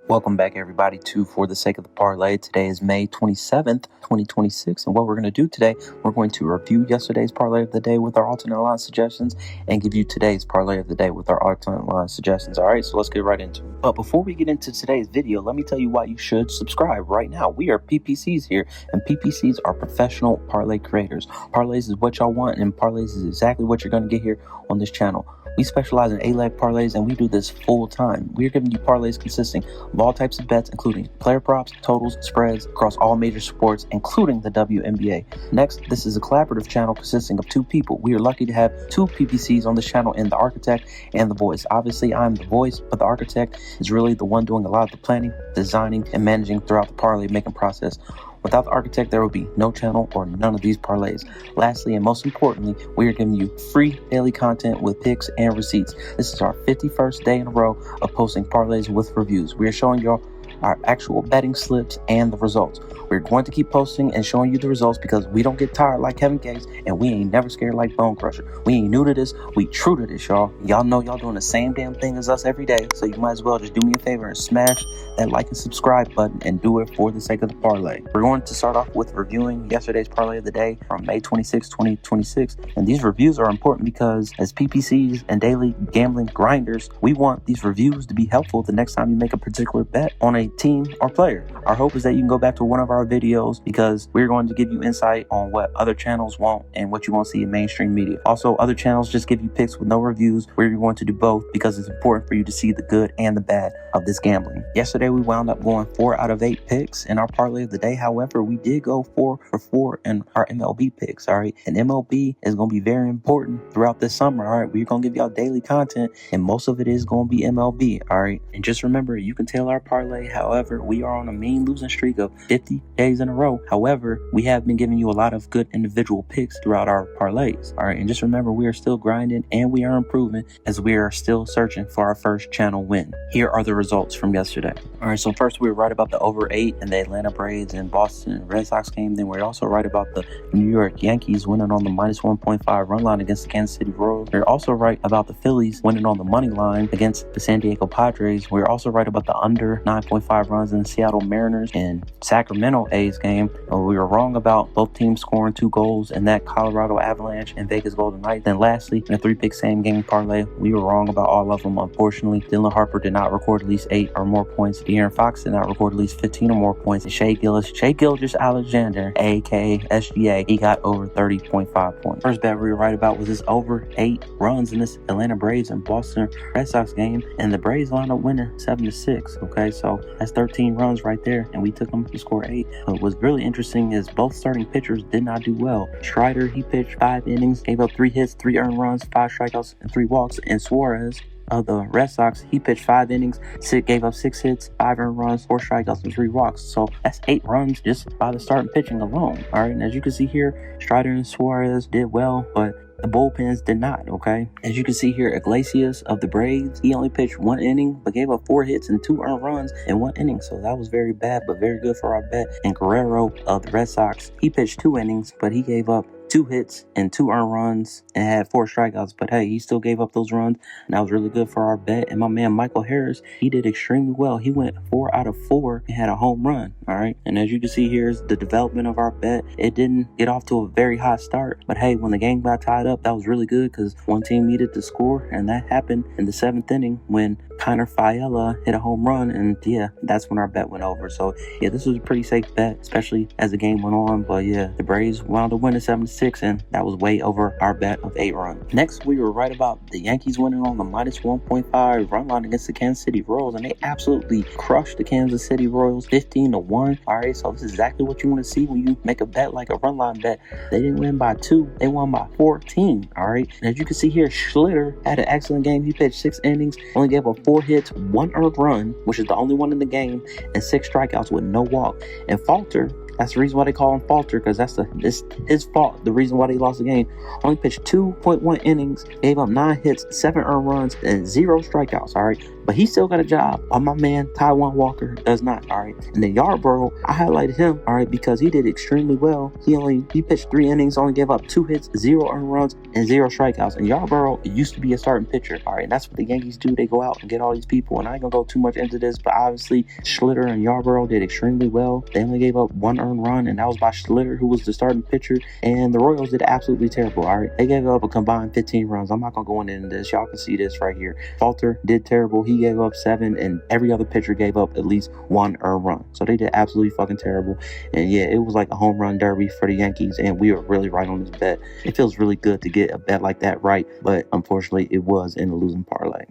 Welcome back, everybody, to For the Sake of the Parlay. Today is May 27th, 2026, and what we're going to do today, we're going to review yesterday's parlay of the day with our alternate line suggestions and give you today's parlay of the day with our alternate line suggestions. All right, so let's get right into it. But before we get into today's video, let me tell you why you should subscribe right now. We are PPCs here, and PPCs are professional parlay creators. Parlays is what y'all want, and parlays is exactly what you're going to get here on this channel. We specialize in 8-leg parlays, and we do this full time. We're giving you parlays consisting of all types of bets, including player props, totals, spreads across all major sports, including the WNBA. Next, this is a collaborative channel consisting of two people. We are lucky to have two PPCs on this channel, in the architect and the voice. Obviously, I'm the voice, but the architect is really the one doing a lot of the planning, designing, and managing throughout the parlay making process. Without the architect, there will be no channel or none of these parlays. Lastly, and most importantly, we are giving you free daily content with picks and receipts. This is our 51st day in a row of posting parlays with reviews. We are showing y'all our actual betting slips and the results. We're going to keep posting and showing you the results because we don't get tired like Kevin Gates, and we ain't never scared like Bone Crusher. We ain't new to this, we true to this, y'all. Y'all know y'all doing the same damn thing as us every day, so you might as well just do me a favor and smash that like and subscribe button and do it for the sake of the parlay. We're going to start off with reviewing yesterday's parlay of the day from May 26, 2026. And these reviews are important because as PPCs and daily gambling grinders, we want these reviews to be helpful the next time you make a particular bet on a team or player. Our hope is that you can go back to one of our videos because we're going to give you insight on what other channels won't and what you won't see in mainstream media. Also, other channels just give you picks with no reviews. We're going to do both because it's important for you to see the good and the bad of this gambling. Yesterday, we wound up going 4 out of 8 picks in our parlay of the day. However, we did go 4 for 4 in our MLB picks, all right? And MLB is going to be very important throughout this summer, all right? We're going to give y'all daily content, and most of it is going to be MLB, all right? And just remember, you can tail our parlay. However, we are on a mean losing streak of 50 days in a row. However, we have been giving you a lot of good individual picks throughout our parlays, all right? And just remember, we are still grinding and we are improving as we are still searching for our first channel win. Here are the results from yesterday. All right, so first we were right about the over 8 and the Atlanta Braves and Boston Red Sox game. Then we're also right about the New York Yankees winning on the minus 1.5 run line against the Kansas City Royals. We're also right about the Phillies winning on the money line against the San Diego Padres. We're also right about the under 9.5 runs in the Seattle Mariners and Sacramento A's game. We were wrong about both teams scoring 2 goals in that Colorado Avalanche and Vegas Golden Knights. Then lastly, in a 3-pick same game parlay, we were wrong about all of them. Unfortunately, Dylan Harper did not record at least 8 or more points. De'Aaron Fox did not record at least 15 or more points. And Shai Gilgeous-Alexander, aka SGA, he got over 30.5 points. First bet we were right about was this over 8 runs in this Atlanta Braves and Boston Red Sox game, and the Braves wound up winning 7-6. Okay, so that's 13 runs right there, and we took them to score 8. But what's really interesting is both starting pitchers did not do well. Strider, he pitched 5 innings, gave up 3 hits, 3 earned runs, 5 strikeouts, and 3 walks. And Suarez of the Red Sox, he pitched 5 innings, gave up 6 hits, 5 earned runs, 4 strikeouts, and 3 walks. So that's 8 runs just by the starting pitching alone. All right, and as you can see here, Strider and Suarez did well, but the bullpens did not, okay? As you can see here, Iglesias of the Braves, he only pitched 1 inning, but gave up 4 hits and 2 earned runs in 1 inning. So that was very bad, but very good for our bet. And Guerrero of the Red Sox, he pitched 2 innings, but he gave up 2 hits and 2 earned runs and had 4 strikeouts. But hey, he still gave up those runs, and that was really good for our bet. And my man Michael Harris, he did extremely well. He went 4 out of 4 and had a home run. All right, and as you can see, here's the development of our bet. It didn't get off to a very hot start, but hey, when the game got tied up, that was really good because one team needed to score, and that happened in the 7th inning when Connor Fiella hit a home run, and yeah, that's when our bet went over. So yeah, this was a pretty safe bet, especially as the game went on. But yeah, the Braves wound up winning 7-6, and that was way over our bet of 8 runs. Next, we were right about the Yankees winning on the minus 1.5 run line against the Kansas City Royals, and they absolutely crushed the Kansas City Royals 15-1. All right, so this is exactly what you want to see when you make a bet like a run line bet. They didn't win by 2, they won by 14. All right, and as you can see here, Schlitter had an excellent game. He pitched 6 innings, only gave up 4 hits, 1 earned run, which is the only one in the game, and 6 strikeouts with no walk. And Falter, that's the reason why they call him Falter, because that's his fault. The reason why they lost the game. Only pitched 2.1 innings, gave up 9 hits, 7 earned runs, and 0 strikeouts. All right, but he still got a job. My man, Taiwan Walker, does not, all right? And then Yarborough, I highlighted him, all right, because he did extremely well. He pitched 3 innings, only gave up 2 hits, 0 earned runs, and 0 strikeouts. And Yarborough used to be a starting pitcher, all right? And that's what the Yankees do. They go out and get all these people. And I ain't gonna go too much into this, but obviously Schlitter and Yarborough did extremely well. They only gave up 1 earned run, and that was by Schlitter, who was the starting pitcher. And the Royals did absolutely terrible, all right? They gave up a combined 15 runs. I'm not gonna go into this. Y'all can see this right here. Falter did terrible. He gave up 7, and every other pitcher gave up at least 1 earned run. So they did absolutely fucking terrible. And yeah, it was like a home run derby for the Yankees, and we were really right on this bet. It feels really good to get a bet like that right, but unfortunately it was in a losing parlay.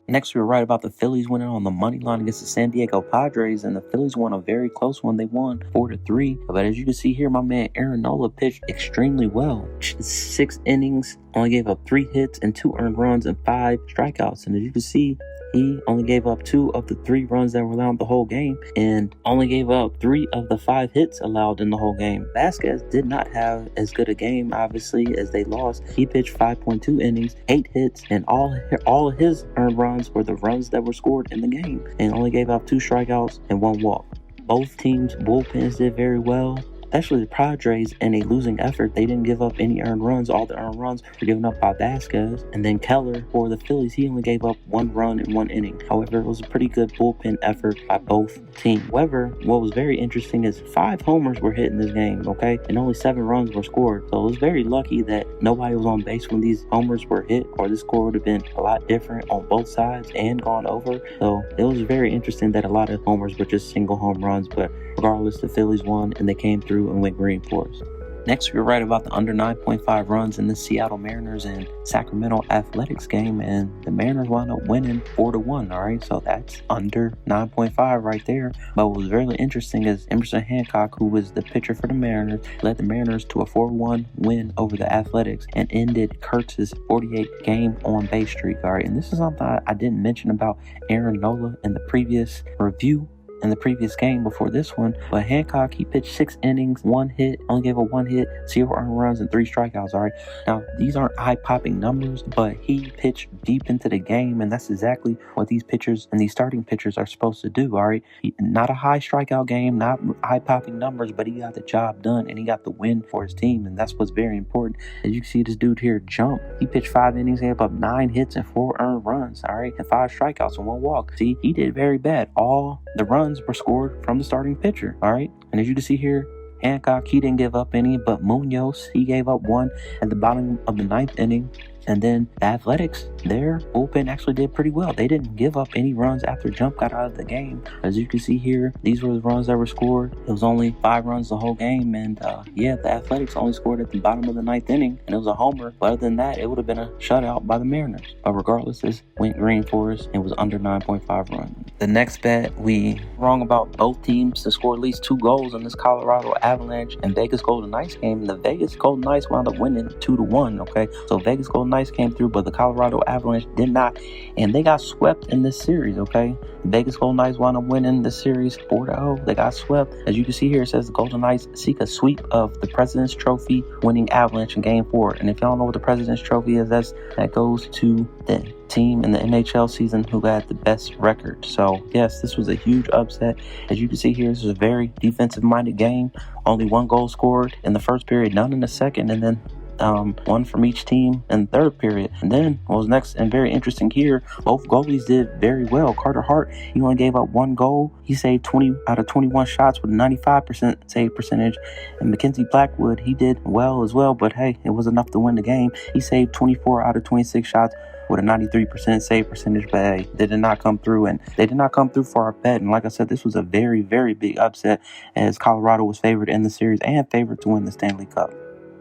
Next, we were right about the Phillies winning on the money line against the San Diego Padres, and the Phillies won a very close one. They won 4-3. But as you can see here, my man Aaron Nola pitched extremely well. 6 innings, only gave up 3 hits and 2 earned runs and 5 strikeouts. And as you can see, he only gave up 2 of the 3 runs that were allowed the whole game, and only gave up 3 of the 5 hits allowed in the whole game. Vasquez did not have as good a game, obviously, as they lost. He pitched 5.2 innings, 8 hits, and all of his earned runs were the runs that were scored in the game, and only gave up 2 strikeouts and 1 walk. Both teams' bullpens did very well. Especially the Padres, in a losing effort, they didn't give up any earned runs. All the earned runs were given up by Vasquez. And then Keller, for the Phillies, he only gave up 1 run in 1 inning. However, it was a pretty good bullpen effort by both teams. However, what was very interesting is 5 homers were hit in this game, okay? And only 7 runs were scored. So it was very lucky that nobody was on base when these homers were hit, or the score would have been a lot different on both sides and gone over. So it was very interesting that a lot of homers were just single home runs, but regardless, the Phillies won and they came through and went green for us. Next, we were right about the under 9.5 runs in the Seattle Mariners and Sacramento Athletics game, and the Mariners wound up winning 4-1, all right? So that's under 9.5 right there. But what was really interesting is Emerson Hancock, who was the pitcher for the Mariners, led the Mariners to a 4-1 win over the Athletics and ended Kurtz's 48-game on-base streak, all right? And this is something I didn't mention about Aaron Nola in the previous review, in the previous game before this one, but Hancock, he pitched 6 innings, 1 hit, only gave up 1 hit, 0 earned runs, and 3 strikeouts, all right? Now, these aren't eye-popping numbers, but he pitched deep into the game, and that's exactly what these pitchers and these starting pitchers are supposed to do, all right? Not a high strikeout game, not eye-popping numbers, but he got the job done, and he got the win for his team, and that's what's very important. As you can see, this dude here jump. He pitched 5 innings, gave up 9 hits and 4 earned runs, all right? And 5 strikeouts and 1 walk. See, he did very bad. All the runs were scored from the starting pitcher, all right? And as you can see here, Hancock, he didn't give up any, but Munoz, he gave up 1 at the bottom of the 9th inning. And then the Athletics, their bullpen actually did pretty well. They didn't give up any runs after Jump got out of the game. As you can see here, these were the runs that were scored. It was only 5 runs the whole game. And yeah, the Athletics only scored at the bottom of the 9th inning. And it was a homer. But other than that, it would have been a shutout by the Mariners. But regardless, this went green for us. It was under 9.5 runs. The next bet, we wrong about both teams to score at least 2 goals in this Colorado Avalanche and Vegas Golden Knights game. The Vegas Golden Knights wound up winning 2-1, okay? So Vegas Golden Knights came through, but the Colorado Avalanche did not, and they got swept in this series, okay? Vegas Golden Knights wound up winning the series 4-0. They got swept. As you can see here, it says the Golden Knights seek a sweep of the President's Trophy, winning Avalanche in Game 4. And if y'all know what the President's Trophy is, that goes to the team in the NHL season who got the best record. So yes, this was a huge upset. As you can see here, this is a very defensive-minded game. Only 1 goal scored in the first period, none in the second, and then 1 from each team in the third period. And then what was next and very interesting here, both goalies did very well. Carter Hart, he only gave up 1 goal. He saved 20 out of 21 shots with a 95% save percentage. And Mackenzie Blackwood, he did well as well, but hey, it was enough to win the game. He saved 24 out of 26 shots with a 93% save percentage, but hey, they did not come through, and they did not come through for our bet. And like I said, this was a very, very big upset, as Colorado was favored in the series and favored to win the Stanley Cup.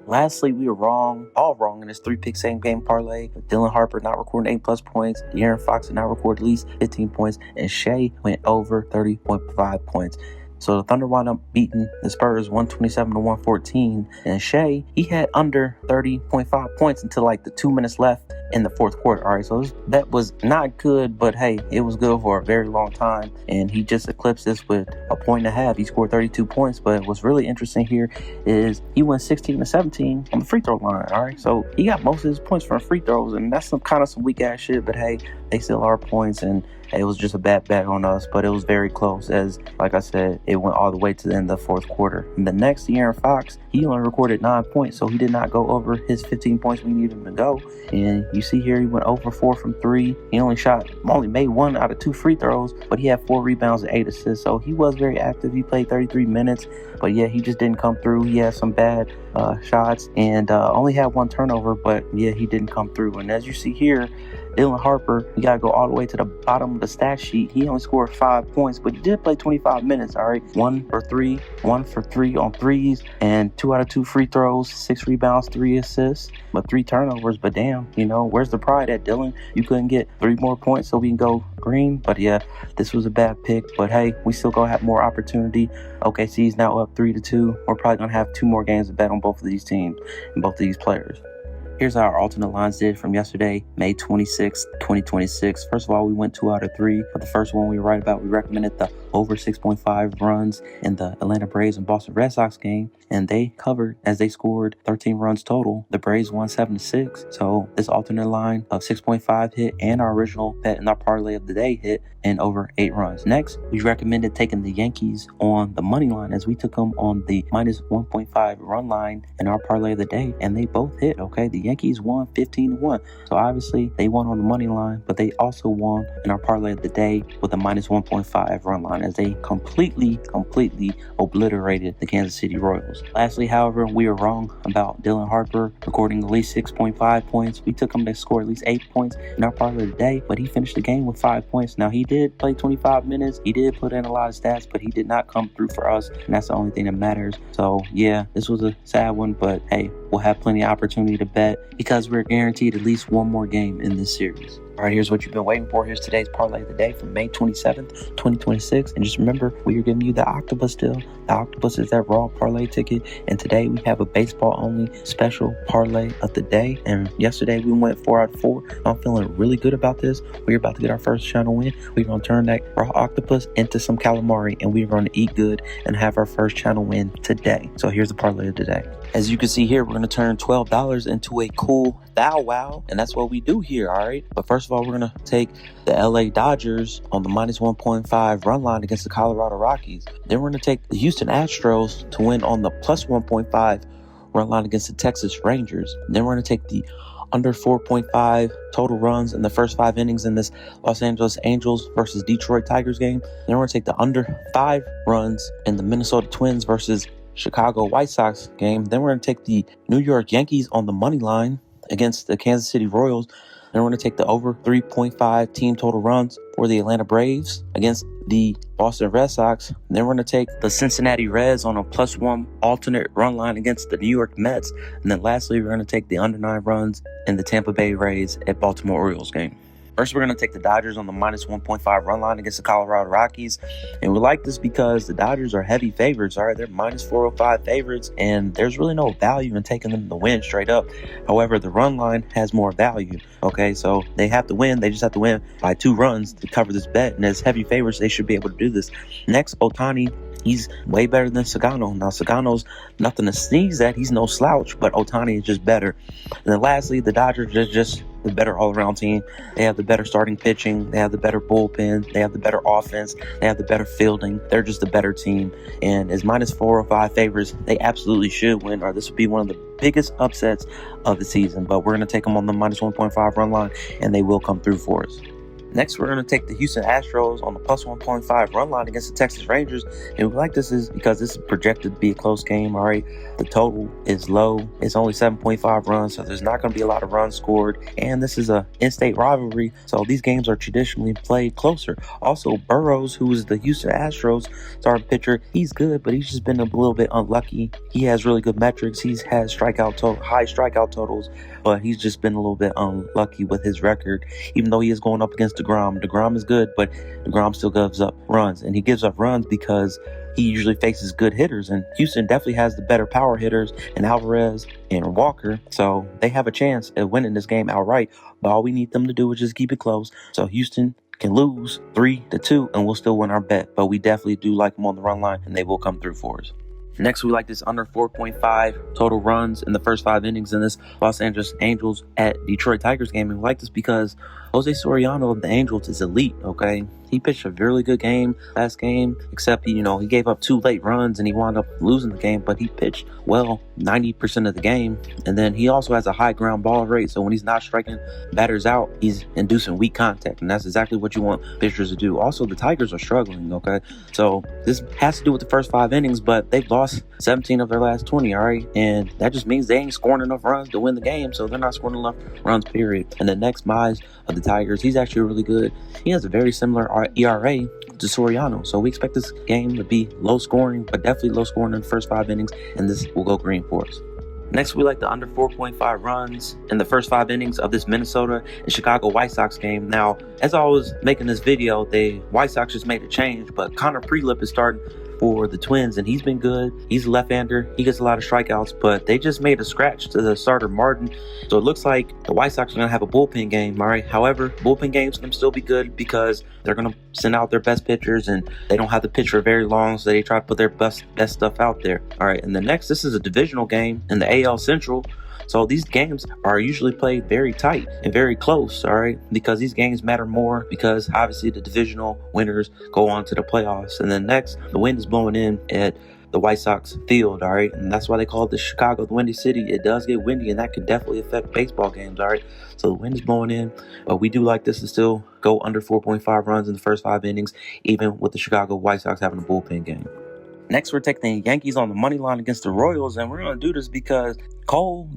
Lastly, we were all wrong in this 3-pick same game parlay, with Dylan Harper not recording 8+ points, De'Aaron Fox did not record at least 15 points, and Shea went over 30.5 points. So the Thunder wound up beating the Spurs 127-114. And Shea, he had under 30.5 points until like the 2 minutes left in the fourth quarter. All right, so that was not good, but hey, it was good for a very long time, and he just eclipsed this with a point and a half. He scored 32 points, but what's really interesting here is he went 16 to 17 on the free throw line. All right, so he got most of his points from free throws, and that's some weak ass shit, but hey, they still are points, and it was just a bad bet on us, but it was very close. As like I said, it went all the way to the end of the fourth quarter. And the next, De'Aaron Fox, he only recorded 9 points, so he did not go over his 15 points we needed him to go. And you see here, he went 0 for 4 from 3. He only made 1 out of 2 free throws, but he had 4 rebounds and 8 assists. So he was very active. He played 33 minutes, but yeah, he just didn't come through. He had some bad shots and only had 1 turnover, but yeah, he didn't come through. And as you see here, Dylan Harper, you got to go all the way to the bottom of the stat sheet. He only scored 5 points, but he did play 25 minutes, all right? 1 for 3 on threes, and 2 out of 2 free throws, 6 rebounds, 3 assists, but 3 turnovers. But damn, where's the pride at, Dylan? You couldn't get 3 more points so we can go green. But yeah, this was a bad pick. But hey, we still gonna have more opportunity. OKC's now up 3-2. We're probably gonna have 2 more games to bet on both of these teams and both of these players. Here's how our alternate lines did from yesterday, May 26, 2026. First of all, we went 2 out of 3. For the first one we were right about, we recommended the over 6.5 runs in the Atlanta Braves and Boston Red Sox game, and they covered as they scored 13 runs total. The Braves won 7-6. So this alternate line of 6.5 hit, and our original bet in our parlay of the day hit, and over 8 runs. Next, we recommended taking the Yankees on the money line, as we took them on the minus 1.5 run line in our parlay of the day, and they both hit. Okay, the Yankees won 15-1. So obviously they won on the money line, but they also won in our parlay of the day with a minus 1.5 run line, as they completely obliterated the Kansas City Royals. Lastly, however, we were wrong about Dylan Harper recording at least 6.5 points. We took him to score at least 8 points in our parlay of the day, but he finished the game with 5 points. Now, he did play 25 minutes. He did put in a lot of stats, but he did not come through for us, and that's the only thing that matters. So yeah, this was a sad one, but hey, we'll have plenty of opportunity to bet because we're guaranteed at least 1 more game in this series. All right, here's what you've been waiting for. Here's today's parlay of the day from May 27th, 2026. And just remember, we are giving you the octopus still. The octopus is that raw parlay ticket. And today we have a baseball-only special parlay of the day. And yesterday we went 4 out of 4. I'm feeling really good about this. We're about to get our first channel win. We're going to turn that raw octopus into some calamari, and we're going to eat good and have our first channel win today. So here's the parlay of the day. As you can see here, we're going to turn $12 into a cool wow, and that's what we do here, all right? But first of all, we're going to take the LA Dodgers on the minus 1.5 run line against the Colorado Rockies. Then we're going to take the Houston Astros to win on the plus 1.5 run line against the Texas Rangers. Then we're going to take the under 4.5 total runs in the first 5 innings in this Los Angeles Angels versus Detroit Tigers game. Then we're going to take the under 5 runs in the Minnesota Twins versus Chicago White Sox game. Then we're going to take the New York Yankees on the money line against the Kansas City Royals. Then we're going to take the over 3.5 team total runs for the Atlanta Braves against the Boston Red Sox. And then we're going to take the Cincinnati Reds on a plus 1 alternate run line against the New York Mets. And then lastly, we're going to take the under 9 runs in the Tampa Bay Rays at Baltimore Orioles game. First, we're going to take the Dodgers on the minus 1.5 run line against the Colorado Rockies. And we like this because the Dodgers are heavy favorites, all right? They're minus 405 favorites, and there's really no value in taking them to win straight up. However, the run line has more value, okay? So they have to win. They just have to win by 2 runs to cover this bet. And as heavy favorites, they should be able to do this. Next, Ohtani. He's way better than Sagano. Now, Sagano's nothing to sneeze at. He's no slouch, but Ohtani is just better. And then lastly, the Dodgers are just the better all-around team. They have the better starting pitching. They have the better bullpen. They have the better offense. They have the better fielding. They're just the better team. And as minus 405 favorites, they absolutely should win, or this would be one of the biggest upsets of the season. But we're going to take them on the minus 1.5 run line, and they will come through for us. Next, we're going to take the Houston Astros on the plus 1.5 run line against the Texas Rangers. And we like this is because this is projected to be a close game, all right? The total is low. It's only 7.5 runs, so there's not going to be a lot of runs scored. And this is a in-state rivalry, so these games are traditionally played closer. Also, Burrows, who is the Houston Astros starting pitcher, he's good, but he's just been a little bit unlucky. He has really good metrics. He's had high strikeout totals, but he's just been a little bit unlucky with his record, even though he is going up against DeGrom. DeGrom is good, but DeGrom still gives up runs. And he gives up runs because he usually faces good hitters. And Houston definitely has the better power hitters in Alvarez and Walker. So they have a chance at winning this game outright. But all we need them to do is just keep it close. So Houston can lose 3-2 and we'll still win our bet. But we definitely do like them on the run line and they will come through for us. Next, we like this under 4.5 total runs in the first 5 innings in this Los Angeles Angels at Detroit Tigers game. And we like this because Jose Soriano of the Angels is elite, okay? He pitched a really good game last game, except he gave up 2 late runs and he wound up losing the game, but he pitched well 90% of the game. And then he also has a high ground ball rate, so when he's not striking batters out, he's inducing weak contact, and that's exactly what you want pitchers to do. Also, the Tigers are struggling, okay? So this has to do with the first 5 innings, but they've lost 17 of their last 20, all right? And that just means they ain't scoring enough runs to win the game, so they're not scoring enough runs, period. And the next Mize of the Tigers, he's actually really good. He has a very similar ERA to Soriano, so we expect this game to be low scoring, but definitely low scoring in the first 5 innings, and this will go green for us. Next, we like the under 4.5 runs in the first 5 innings of this Minnesota and Chicago White Sox game. Now, as I was making this video, the White Sox just made a change, but Connor Prelip is starting for the Twins, and he's been good. He's a left-hander. He gets a lot of strikeouts, but they just made a scratch to the starter Martin. So it looks like the White Sox are going to have a bullpen game, all right? However, bullpen games can still be good because they're going to send out their best pitchers, and they don't have to pitch for very long, so they try to put their best stuff out there. All right, and the next, this is a divisional game in the AL Central. So these games are usually played very tight and very close, all right? Because these games matter more because obviously the divisional winners go on to the playoffs. And then next, the wind is blowing in at the White Sox field, all right? And that's why they call it the Chicago, the Windy City. It does get windy, and that could definitely affect baseball games, all right? So the wind is blowing in, but we do like this to still go under 4.5 runs in the first 5 innings, even with the Chicago White Sox having a bullpen game. Next, we're taking the Yankees on the money line against the Royals, and we're going to do this because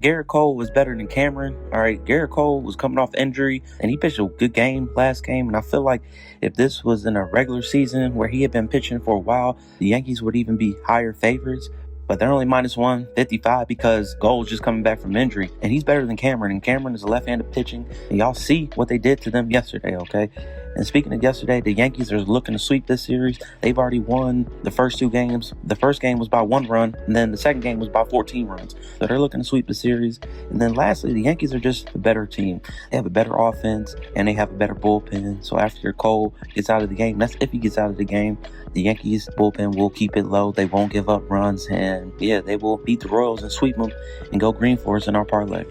Garrett Cole was better than Cameron. All right, Garrett Cole was coming off injury, and he pitched a good game last game, and I feel like if this was in a regular season where he had been pitching for a while, the Yankees would even be higher favorites. But they're only minus 155 because Gold's just coming back from injury, and he's better than Cameron, and Cameron is a left-handed pitching, and y'all see what they did to them yesterday, okay? And speaking of yesterday, the Yankees are looking to sweep this series. They've already won the first 2 games. The first game was by 1 run, and then the second game was by 14 runs. So they're looking to sweep the series. And then lastly, the Yankees are just a better team. They have a better offense, and they have a better bullpen. So after Cole gets out of the game, that's if he gets out of the game, the Yankees bullpen will keep it low. They won't give up runs, and yeah, they will beat the Royals and sweep them and go green for us in our parlay.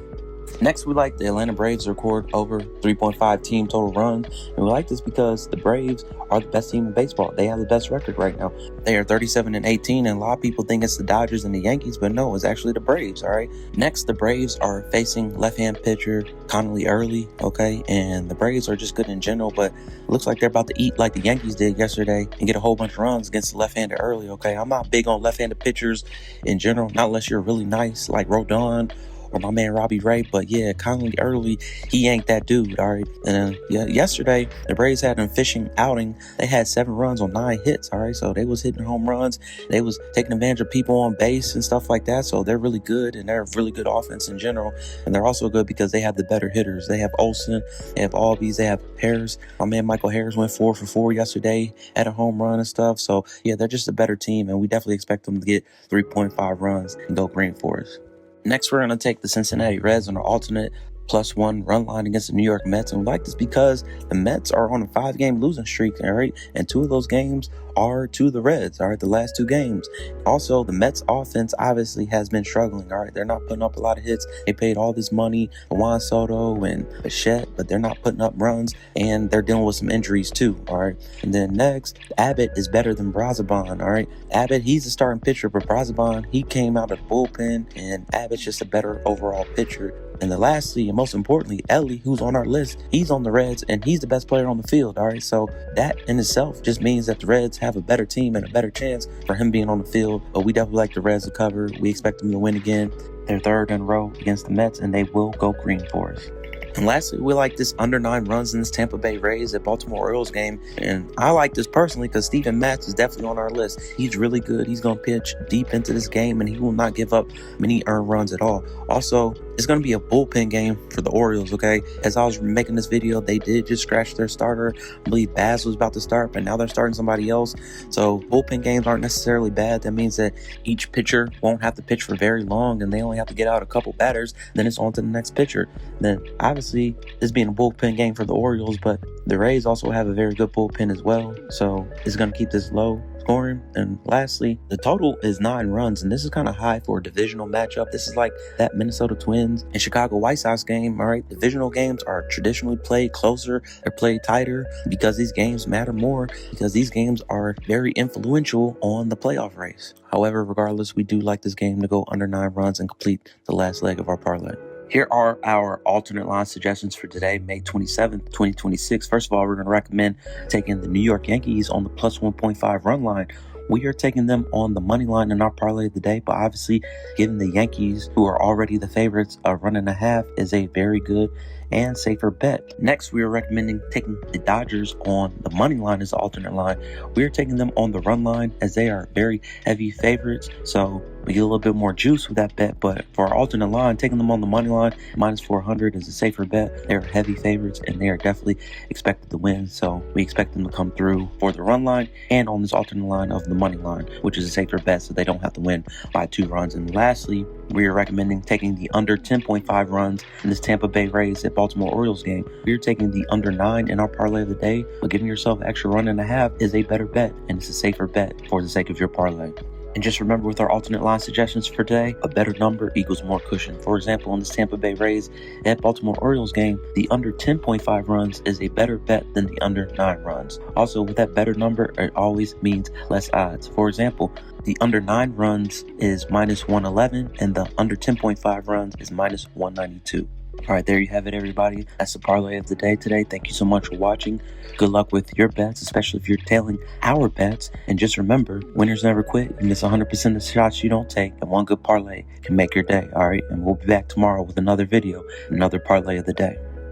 Next, we like the Atlanta Braves to record over 3.5 team total runs. And we like this because the Braves are the best team in baseball. They have the best record right now. They are 37-18, and a lot of people think it's the Dodgers and the Yankees, but no, it's actually the Braves, all right? Next, the Braves are facing left-hand pitcher Connolly Early, okay? And the Braves are just good in general, but it looks like they're about to eat like the Yankees did yesterday and get a whole bunch of runs against the left-handed Early, okay? I'm not big on left-handed pitchers in general, not unless you're really nice like Rodon or my man Robbie Ray, but yeah, Connolly Early, he ain't that dude, all right? And yesterday, the Braves had an efficient outing. They had 7 runs on 9 hits, all right? So they was hitting home runs. They was taking advantage of people on base and stuff like that. So they're really good, and they're a really good offense in general. And they're also good because they have the better hitters. They have Olsen, they have Albies, they have Harris. My man Michael Harris went 4 for 4 yesterday at a home run and stuff. So yeah, they're just a better team, and we definitely expect them to get 3.5 runs and go green for us. Next, we're going to take the Cincinnati Reds on our alternate +1 run line against the New York Mets. And we like this because the Mets are on a 5-game losing streak, all right? And 2 of those games are to the Reds, all right? The last 2 games. Also, the Mets offense obviously has been struggling, all right? They're not putting up a lot of hits. They paid all this money for Juan Soto and Bichette, but they're not putting up runs, and they're dealing with some injuries too, all right? And then next, Abbott is better than Braziban, all right? Abbott, he's a starting pitcher, but Braziban, he came out of the bullpen, and Abbott's just a better overall pitcher. And then lastly, and most importantly, Ellie, who's on our list, he's on the Reds, and he's the best player on the field, all right? So that in itself just means that the Reds have a better team and a better chance for him being on the field. But we definitely like the Reds to cover. We expect them to win again. They're 3rd in a row against the Mets, and they will go green for us. And lastly, we like this under 9 runs in this Tampa Bay Rays at Baltimore Orioles game. And I like this personally because Steven Matz is definitely on our list. He's really good. He's going to pitch deep into this game, and he will not give up many earned runs at all. Also, it's going to be a bullpen game for the Orioles, okay? As I was making this video, they did just scratch their starter. I believe Baz was about to start, but now they're starting somebody else. So bullpen games aren't necessarily bad. That means that each pitcher won't have to pitch for very long, and they only have to get out a couple batters. Then it's on to the next pitcher. Then obviously this being a bullpen game for the Orioles, but the Rays also have a very good bullpen as well. So it's going to keep this low scoring. And lastly, the total is 9 runs, and this is kind of high for a divisional matchup. This is like that Minnesota Twins and Chicago White Sox game. All right, divisional games are traditionally played closer, they're played tighter because these games matter more, because these games are very influential on the playoff race. However, regardless, we do like this game to go under 9 runs and complete the last leg of our parlay. Here are our alternate line suggestions for today, May 27th, 2026. First of all, we're going to recommend taking the New York Yankees on the plus 1.5 run line. We are taking them on the money line in our parlay of the day, but obviously giving the Yankees, who are already the favorites, a 1.5 is a very good and safer bet. Next, we are recommending taking the Dodgers on the money line as the alternate line. We are taking them on the run line as they are very heavy favorites, so we get a little bit more juice with that bet. But for our alternate line, taking them on the money line, minus 400 is a safer bet. They're heavy favorites and they are definitely expected to win, so we expect them to come through for the run line and on this alternate line of the money line, which is a safer bet so they don't have to win by 2 runs. And lastly, we are recommending taking the under 10.5 runs in this Tampa Bay Rays at Baltimore Orioles game. We are taking the under 9 in our parlay of the day, but giving yourself an extra 1.5 is a better bet, and it's a safer bet for the sake of your parlay. And just remember, with our alternate line suggestions for today, a better number equals more cushion. For example, in this Tampa Bay Rays at Baltimore Orioles game, the under 10.5 runs is a better bet than the under 9 runs. Also, with that better number, it always means less odds. For example, the under 9 runs is minus 111 and the under 10.5 runs is minus 192. All right, there you have it, everybody. That's the parlay of the day today. Thank you so much for watching. Good luck with your bets, especially if you're tailing our bets. And just remember, winners never quit. You miss 100% of the shots you don't take, and one good parlay can make your day. All right, and we'll be back tomorrow with another video, another parlay of the day.